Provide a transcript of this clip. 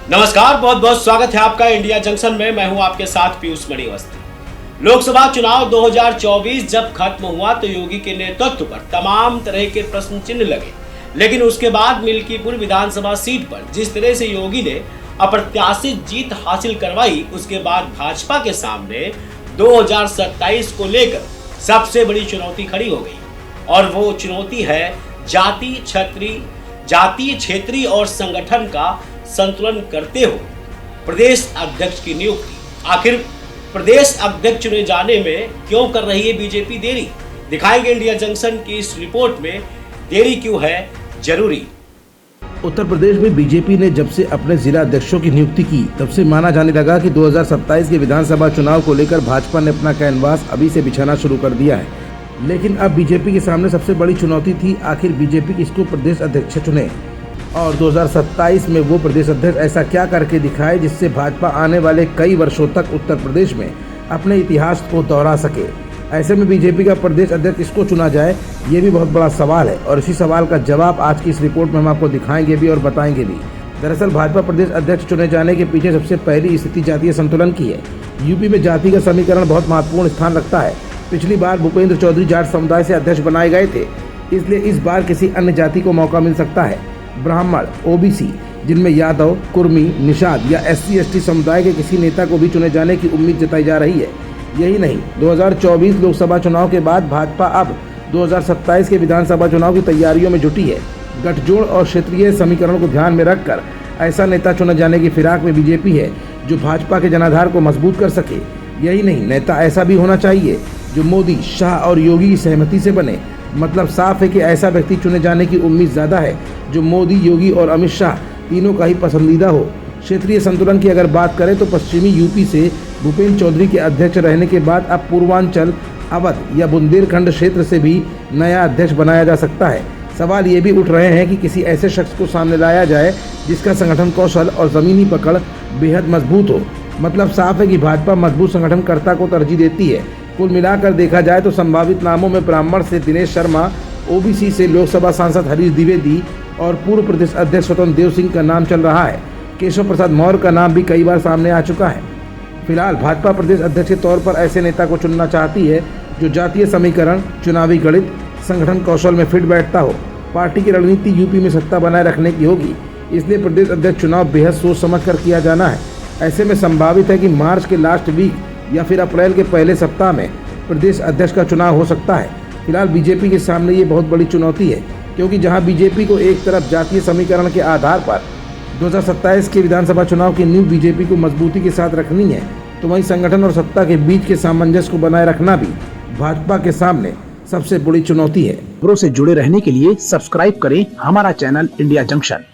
नमस्कार, बहुत बहुत स्वागत है आपका इंडिया जंक्शन में। मैं हूं आपके साथ पीयूष मणिवस्त्र। लोकसभा चुनाव 2024 जब खत्म हुआ तो योगी के नेतृत्व पर तमाम तरह के प्रश्न चिन्ह लगे, लेकिन उसके बाद मिल्कीपुर विधानसभा सीट पर जिस तरह से योगी ने अप्रत्याशित जीत हासिल करवाई, उसके बाद भाजपा के सामने 2027 को लेकर सबसे बड़ी चुनौती खड़ी हो गई और वो चुनौती है जातीय, क्षेत्रीय और संगठन का संतुलन करते हुए प्रदेश अध्यक्ष की नियुक्ति। आखिर प्रदेश अध्यक्ष चुने जाने में क्यों कर रही है बीजेपी देरी, दिखाएंगे इंडिया जंक्शन की इस रिपोर्ट में। देरी क्यों है जरूरी। उत्तर प्रदेश में बीजेपी ने जब से अपने जिला अध्यक्षों की नियुक्ति की, तब से माना जाने लगा कि 2027 के विधानसभा चुनाव को लेकर भाजपा ने अपना कैनवास अभी से बिछाना शुरू कर दिया है। लेकिन अब बीजेपी के सामने सबसे बड़ी चुनौती थी, आखिर बीजेपी किसको प्रदेश अध्यक्ष चुने और 2027 में वो प्रदेश अध्यक्ष ऐसा क्या करके दिखाए जिससे भाजपा आने वाले कई वर्षों तक उत्तर प्रदेश में अपने इतिहास को दोहरा सके। ऐसे में बीजेपी का प्रदेश अध्यक्ष किसको चुना जाए, ये भी बहुत बड़ा सवाल है और इसी सवाल का जवाब आज की इस रिपोर्ट में हम आपको दिखाएंगे भी और बताएंगे भी। दरअसल भाजपा प्रदेश अध्यक्ष चुने जाने के पीछे सबसे पहली स्थिति जातीय संतुलन की है। यूपी में जाति का समीकरण बहुत महत्वपूर्ण स्थान रखता है। पिछली बार भूपेंद्र चौधरी जाट समुदाय से अध्यक्ष बनाए गए थे, इसलिए इस बार किसी अन्य जाति को मौका मिल सकता है। ब्राह्मण, ओबीसी, जिनमें यादव, कुर्मी, निषाद या SC/ST समुदाय के किसी नेता को भी चुने जाने की उम्मीद जताई जा रही है। यही नहीं, 2024 लोकसभा चुनाव के बाद भाजपा अब 2027 के विधानसभा चुनाव की तैयारियों में जुटी है। गठजोड़ और क्षेत्रीय समीकरण को ध्यान में रखकर ऐसा नेता चुने जाने की फिराक में बीजेपी है जो भाजपा के जनाधार को मजबूत कर सके। यही नहीं, नेता ऐसा भी होना चाहिए जो मोदी, शाह और योगी की सहमति से बने। मतलब साफ है कि ऐसा व्यक्ति चुने जाने की उम्मीद ज़्यादा है जो मोदी, योगी और अमित शाह तीनों का ही पसंदीदा हो। क्षेत्रीय संतुलन की अगर बात करें तो पश्चिमी यूपी से भूपेंद्र चौधरी के अध्यक्ष रहने के बाद अब पूर्वांचल, अवध या बुंदेलखंड क्षेत्र से भी नया अध्यक्ष बनाया जा सकता है। सवाल ये भी उठ रहे हैं कि किसी ऐसे शख्स को सामने लाया जाए जिसका संगठन कौशल और ज़मीनी पकड़ बेहद मजबूत हो। मतलब साफ है कि भाजपा मजबूत संगठनकर्ता को तरजीह देती है। कुल मिलाकर देखा जाए तो संभावित नामों में ब्राह्मण से दिनेश शर्मा, ओबीसी से लोकसभा सांसद हरीश द्विवेदी और पूर्व प्रदेश अध्यक्ष स्वतंत्र देव सिंह का नाम चल रहा है। केशव प्रसाद मौर्य का नाम भी कई बार सामने आ चुका है। फिलहाल भाजपा प्रदेश अध्यक्ष के तौर पर ऐसे नेता को चुनना चाहती है जो जातीय समीकरण, चुनावी गणित, संगठन कौशल में फिट बैठता हो। पार्टी की रणनीति यूपी में सत्ता बनाए रखने की होगी, इसलिए प्रदेश अध्यक्ष चुनाव बेहद सोच समझ कर किया जाना है। ऐसे में संभावित है कि मार्च के लास्ट वीक या फिर अप्रैल के पहले सप्ताह में प्रदेश अध्यक्ष का चुनाव हो सकता है। फिलहाल बीजेपी के सामने ये बहुत बड़ी चुनौती है, क्योंकि जहां बीजेपी को एक तरफ जातीय समीकरण के आधार पर 2027 के विधानसभा चुनाव की नींव बीजेपी को मजबूती के साथ रखनी है, तो वहीं संगठन और सत्ता के बीच के सामंजस्य को बनाए रखना भी भाजपा के सामने सबसे बड़ी चुनौती है। खबरों से जुड़े रहने के लिए सब्सक्राइब करें हमारा चैनल इंडिया जंक्शन।